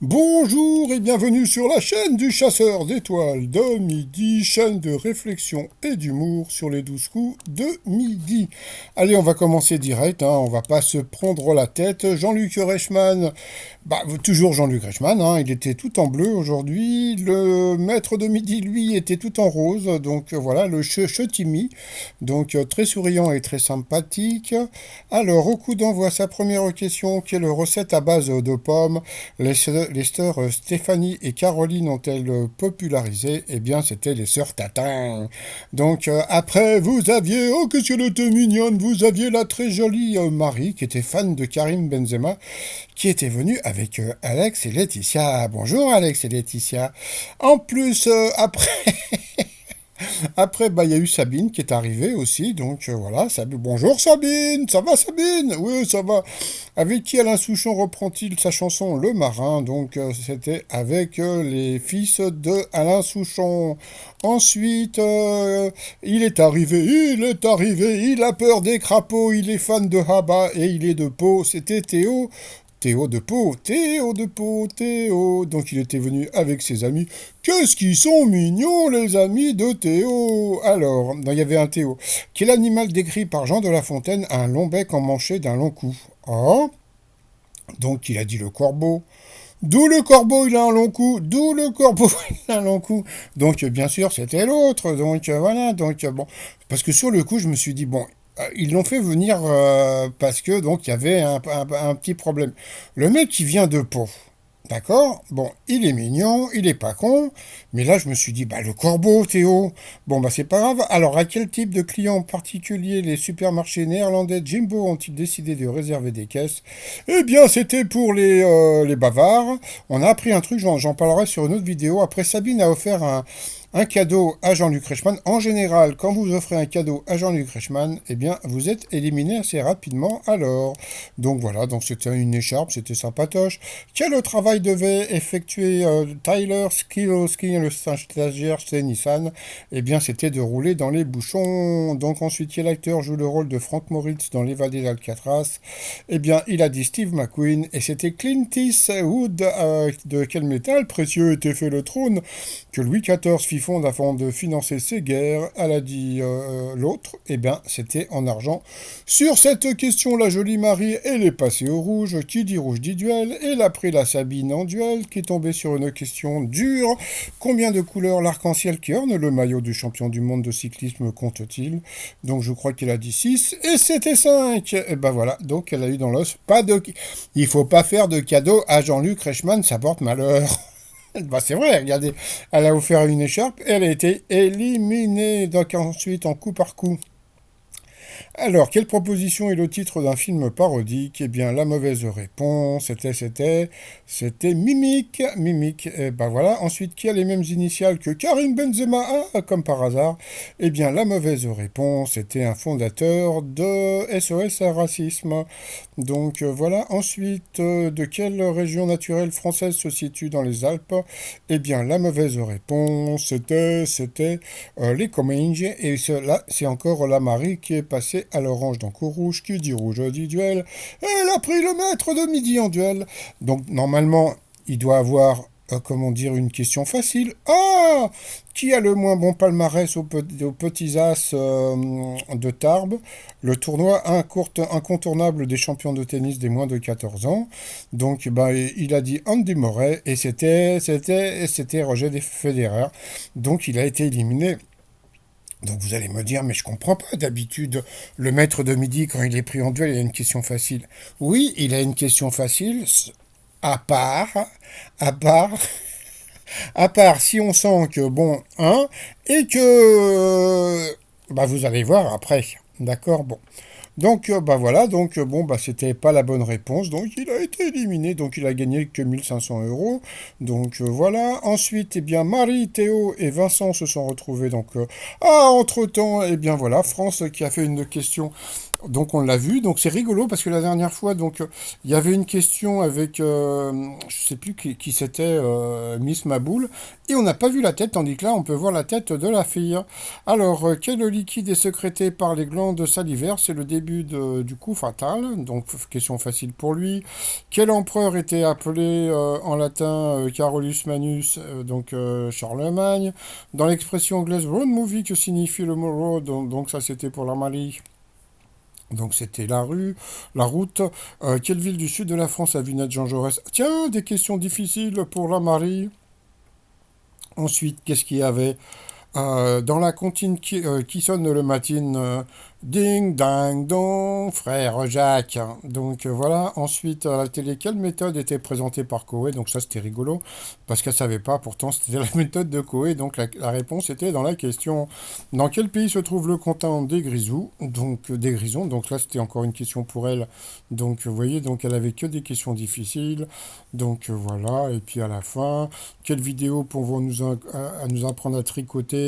Bonjour et bienvenue sur la chaîne du chasseur d'étoiles de midi, chaîne de réflexion et d'humour sur les 12 coups de midi. Allez, on va commencer direct, on va pas se prendre la tête. Jean-Luc Reichmann, toujours Jean-Luc Reichmann, il était tout en bleu aujourd'hui. Le maître de midi, lui, était tout en rose, donc voilà, le Chutimi, donc très souriant et très sympathique. Alors, au coup d'envoi, sa première question, quelle recette à base de pommes les sœurs Stéphanie et Caroline ont-elles popularisé? Eh bien, c'était les sœurs Tatin. Donc, après, vous aviez, oh, que qu'elle était mignonne, vous aviez la très jolie Marie, qui était fan de Karim Benzema, qui était venue avec Alex et Laetitia. Bonjour, Alex et Laetitia. En plus, après, il y a eu Sabine qui est arrivée aussi, donc voilà, bonjour Sabine, ça va Sabine? Oui, ça va. Avec qui Alain Souchon reprend-il sa chanson Le Marin? Donc c'était avec les fils de Alain Souchon. Ensuite, il a peur des crapauds, il est fan de Haba et il est de Pau. C'était Théo. Théo de Pau, Théo de Pau, Théo. Donc il était venu avec ses amis. Qu'est-ce qu'ils sont mignons, les amis de Théo! Alors, il y avait un Théo. Quel animal décrit par Jean de La Fontaine a un long bec emmanché d'un long cou? Oh, donc il a dit le corbeau. D'où le corbeau, il a un long cou. D'où le corbeau, il a un long cou. Donc, bien sûr, c'était l'autre. Donc, voilà. Donc, bon. Parce que sur le coup, je me suis dit, bon, ils l'ont fait venir parce que, donc, il y avait un petit problème. Le mec qui vient de Pau. D'accord? Bon, il est mignon, il est pas con, mais là je me suis dit, le corbeau, Théo. Bon, c'est pas grave. Alors, à quel type de clients en particulier les supermarchés néerlandais Jimbo ont-ils décidé de réserver des caisses? Eh bien, c'était pour les bavards. On a appris un truc, j'en parlerai sur une autre vidéo. Après, Sabine a offert un cadeau à Jean-Luc Reichmann. En général, quand vous offrez un cadeau à Jean-Luc Reichmann, eh bien, vous êtes éliminé assez rapidement alors. Donc voilà, donc c'était une écharpe, c'était sympatoche. Quel travail devait effectuer Tyler Skilowski, le stagiaire chez Nissan? Eh bien, c'était de rouler dans les bouchons. Donc ensuite, quel acteur joue le rôle de Frank Moritz dans L'évadé d'Alcatraz? Eh bien, il a dit Steve McQueen et c'était Clint Eastwood. De quel métal précieux était fait le trône que Louis XIV fit fondre afin de financer ses guerres? Elle a dit l'autre. Eh bien, c'était en argent. Sur cette question, la jolie Marie, elle est passée au rouge. Qui dit rouge dit duel. Elle a pris la Sabine en duel, qui est tombée sur une question dure. Combien de couleurs l'arc-en-ciel qui orne le maillot du champion du monde de cyclisme compte-t-il? Donc je crois qu'elle a dit 6 et c'était 5. Et ben voilà, donc elle a eu dans l'os pas de... Il faut pas faire de cadeau à Jean-Luc Reichmann, ça porte malheur. C'est vrai, regardez, elle a offert une écharpe et elle a été éliminée. Donc ensuite, en coup par coup. Alors, quelle proposition est le titre d'un film parodique? Eh bien, la mauvaise réponse, c'était Mimique. Mimique, et ben voilà. Ensuite, qui a les mêmes initiales que Karim Benzema? Comme par hasard. Eh bien, la mauvaise réponse était un fondateur de SOS Racisme. Donc, voilà. Ensuite, de quelle région naturelle française se situe dans les Alpes? Eh bien, la mauvaise réponse, c'était les Comminges. Et là, c'est encore la Marie qui est passée à l'orange. Donc au rouge, qui dit rouge dit duel. Elle a pris le maître de midi en duel. Donc normalement, il doit avoir, comment dire, une question facile. Ah! Qui a le moins bon palmarès aux petits as de Tarbes? Le tournoi incontournable des champions de tennis des moins de 14 ans. Donc, il a dit Andy Murray et c'était Roger Federer. Donc, il a été éliminé. Donc vous allez me dire, mais je comprends pas, d'habitude, le maître de midi, quand il est pris en duel, il a une question facile. Oui, il a une question facile, à part, à part, à part si on sent que, bon, et que, vous allez voir après, d'accord, bon. Donc, voilà, donc, c'était pas la bonne réponse, donc il a été éliminé, donc il a gagné que 1 500 euros, donc voilà. Ensuite, eh bien, Marie, Théo et Vincent se sont retrouvés, donc, entre-temps, eh bien voilà, France qui a fait une question Donc on l'a vu, donc c'est rigolo parce que la dernière fois, donc il y avait une question avec, je sais plus qui c'était, Miss Maboul, et on n'a pas vu la tête, tandis que là on peut voir la tête de la fille. Alors, quel liquide est sécrété par les glandes salivaires? C'est le début du coup fatal, donc question facile pour lui. Quel empereur était appelé en latin Carolus Manus, Charlemagne? Dans l'expression anglaise road movie, que signifie le mot road? Donc ça c'était pour la Mali. Donc c'était la rue, la route. Quelle ville du sud de la France a vu naître Jean Jaurès? Tiens, des questions difficiles pour la Marie. Ensuite, qu'est-ce qu'il y avait? Dans la comptine qui sonne le matin, ding dang dong, frère Jacques. Donc voilà. Ensuite, à la télé, quelle méthode était présentée par Coé? Donc ça, c'était rigolo, parce qu'elle savait pas, pourtant c'était la méthode de Coé. Donc la réponse était dans la question. Dans quel pays se trouve le canton des Grisons? Donc des Grisons. Donc là, c'était encore une question pour elle. Donc vous voyez, donc elle avait que des questions difficiles. Donc voilà. Et puis à la fin, quelle vidéo pouvons à nous apprendre à tricoter?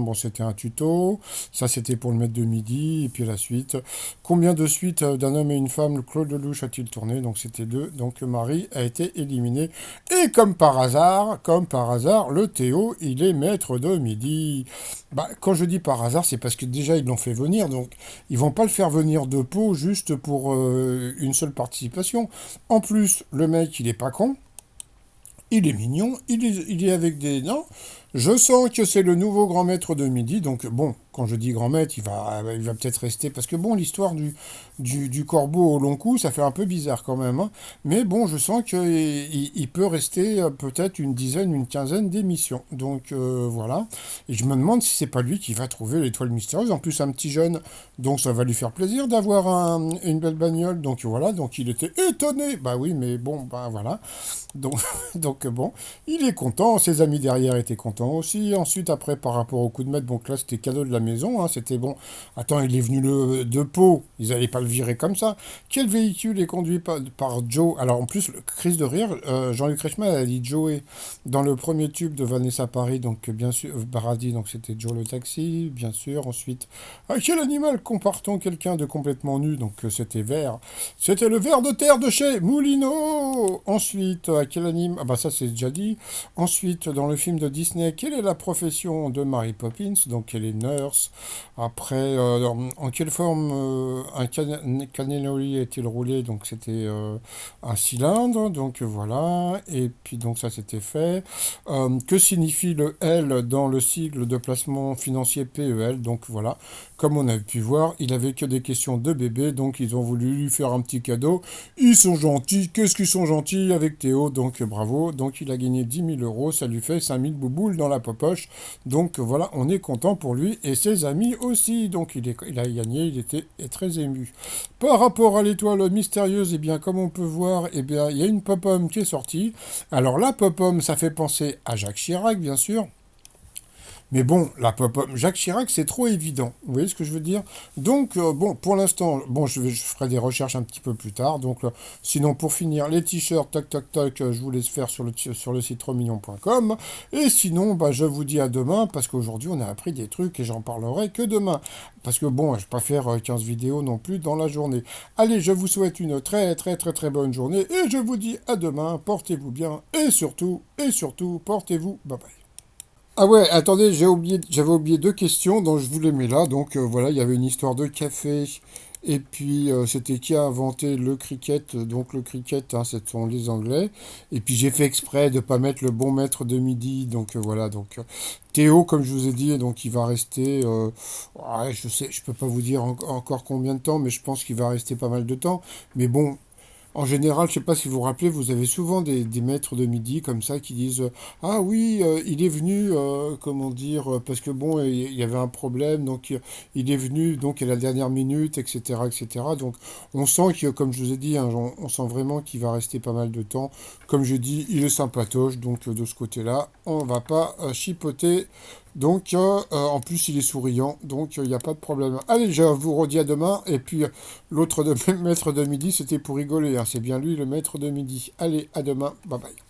Bon, c'était un tuto. Ça, c'était pour le maître de midi. Et puis la suite. Combien de suites d'un homme et une femme le Claude Lelouch a-t-il tourné? Donc c'était deux. Donc Marie a été éliminée. Et comme par hasard, le Théo, il est maître de midi. Bah, quand je dis par hasard, c'est parce que déjà ils l'ont fait venir. Donc ils vont pas le faire venir de Pau juste pour une seule participation. En plus, le mec, il est pas con. Il est mignon, il est avec des dents. Je sens que c'est le nouveau grand maître de midi. Donc, bon, quand je dis grand maître, il va peut-être rester. Parce que, bon, l'histoire du corbeau au long cou, ça fait un peu bizarre quand même, hein. Mais bon, je sens qu'il peut rester peut-être une dizaine, une quinzaine d'émissions. Donc, voilà. Et je me demande si c'est pas lui qui va trouver l'étoile mystérieuse. En plus, un petit jeune. Donc, ça va lui faire plaisir d'avoir une belle bagnole. Donc, voilà. Donc, il était étonné. Bah oui, mais bon, bah voilà. Donc, donc bon, il est content, ses amis derrière étaient contents aussi. Ensuite, après, par rapport au coup de maître, donc là, c'était cadeau de la maison, hein, c'était bon. Attends, il est venu de Pau, ils n'allaient pas le virer comme ça. Quel véhicule est conduit par Joe? Alors, en plus, le crise de rire, Jean-Luc Reichmann a dit Joey dans le premier tube de Vanessa Paris, donc bien sûr, Paradis, donc c'était Joe le taxi, bien sûr. Ensuite, à quel animal compare-t-on quelqu'un de complètement nu? Donc c'était vert. C'était le ver de terre de chez Moulineau. Ensuite, à quel anime? Ah bah ça c'est déjà dit. Ensuite, dans le film de Disney, quelle est la profession de Mary Poppins? Donc elle est nurse. Après, en quelle forme un cannelloni est-il roulé? Donc c'était un cylindre. Donc voilà. Et puis donc ça c'était fait. Que signifie le L dans le sigle de placement financier PEL? Donc voilà. Comme on a pu voir, il avait que des questions de bébé, donc ils ont voulu lui faire un petit cadeau. Ils sont gentils, qu'est-ce qu'ils sont gentils avec Théo, donc bravo. Donc il a gagné 10 000 euros, ça lui fait 5 000 bouboules dans la popoche. Donc voilà, on est content pour lui et ses amis aussi. Donc il a gagné, il était très ému. Par rapport à l'étoile mystérieuse, eh bien comme on peut voir, eh bien il y a une pop-homme qui est sortie. Alors la pop-homme, ça fait penser à Jacques Chirac, bien sûr. Mais bon, la pop-up, Jacques Chirac, c'est trop évident. Vous voyez ce que je veux dire? Donc, bon, pour l'instant, bon, je ferai des recherches un petit peu plus tard. Donc, sinon, pour finir, les t-shirts, toc, toc, toc, je vous laisse faire sur le site trosmignon.com. Et sinon, bah, je vous dis à demain, parce qu'aujourd'hui, on a appris des trucs et j'en parlerai que demain. Parce que bon, je ne vais pas faire 15 vidéos non plus dans la journée. Allez, je vous souhaite une très, très, très, très bonne journée. Et je vous dis à demain. Portez-vous bien. Et surtout, portez-vous. Bye bye. Ah ouais, attendez, j'avais oublié deux questions, donc je vous les mets là. Donc voilà, il y avait une histoire de café, et puis c'était qui a inventé le cricket. Donc le cricket, hein, ce sont les Anglais. Et puis j'ai fait exprès de pas mettre le bon maître de midi. Donc voilà, donc Théo, comme je vous ai dit, donc il va rester, ouais, je sais, je peux pas vous dire encore combien de temps, mais je pense qu'il va rester pas mal de temps. Mais bon. En général, je ne sais pas si vous vous rappelez, vous avez souvent des maîtres de midi comme ça qui disent ah oui, il est venu, comment dire, parce que bon, il y avait un problème, donc il est venu donc à la dernière minute, etc., etc. Donc on sent que, comme je vous ai dit, hein, on sent vraiment qu'il va rester pas mal de temps. Comme je dis, il est sympatoche, donc de ce côté-là, on va pas chipoter. Donc, en plus, il est souriant, donc il n'y a pas de problème. Allez, je vous redis à demain. Et puis, l'autre maître de midi, c'était pour rigoler, hein. C'est bien lui, le maître de midi. Allez, à demain. Bye bye.